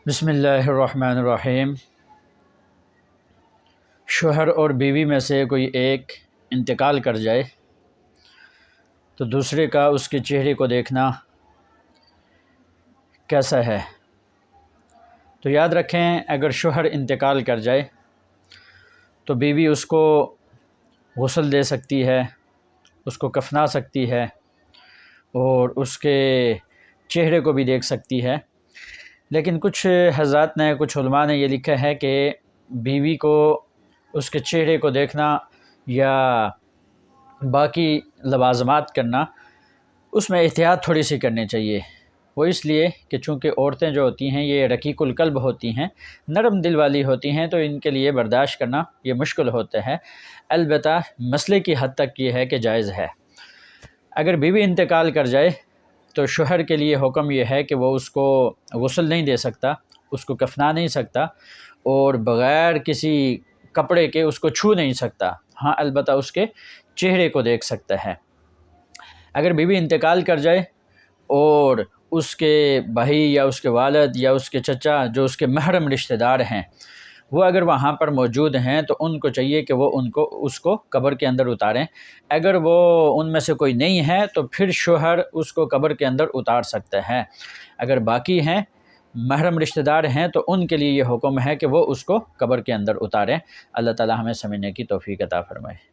بسم اللہ الرحمن الرحیم۔ شوہر اور بیوی میں سے کوئی ایک انتقال کر جائے تو دوسرے کا اس کے چہرے کو دیکھنا کیسا ہے؟ تو یاد رکھیں، اگر شوہر انتقال کر جائے تو بیوی اس کو غسل دے سکتی ہے، اس کو کفنا سکتی ہے اور اس کے چہرے کو بھی دیکھ سکتی ہے۔ لیکن کچھ حضرات نے، کچھ علماء نے یہ لکھا ہے کہ بیوی کو اس کے چہرے کو دیکھنا یا باقی لوازمات کرنا، اس میں احتیاط تھوڑی سی کرنی چاہیے۔ وہ اس لیے کہ چونکہ عورتیں جو ہوتی ہیں یہ رقیق القلب ہوتی ہیں، نرم دل والی ہوتی ہیں، تو ان کے لیے برداشت کرنا یہ مشکل ہوتا ہے۔ البتہ مسئلے کی حد تک یہ ہے کہ جائز ہے۔ اگر بیوی انتقال کر جائے تو شوہر کے لیے حکم یہ ہے کہ وہ اس کو غسل نہیں دے سکتا، اس کو کفنا نہیں سکتا اور بغیر کسی کپڑے کے اس کو چھو نہیں سکتا۔ ہاں، البتہ اس کے چہرے کو دیکھ سکتا ہے۔ اگر بیوی انتقال کر جائے اور اس کے بھائی یا اس کے والد یا اس کے چچا جو اس کے محرم رشتہ دار ہیں، وہ اگر وہاں پر موجود ہیں تو ان کو چاہیے کہ وہ اس کو قبر کے اندر اتاریں۔ اگر وہ ان میں سے کوئی نہیں ہے تو پھر شوہر اس کو قبر کے اندر اتار سکتا ہے۔ اگر باقی ہیں، محرم رشتہ دار ہیں، تو ان کے لیے یہ حکم ہے کہ وہ اس کو قبر کے اندر اتاریں۔ اللہ تعالی ہمیں سمجھنے کی توفیق عطا فرمائے۔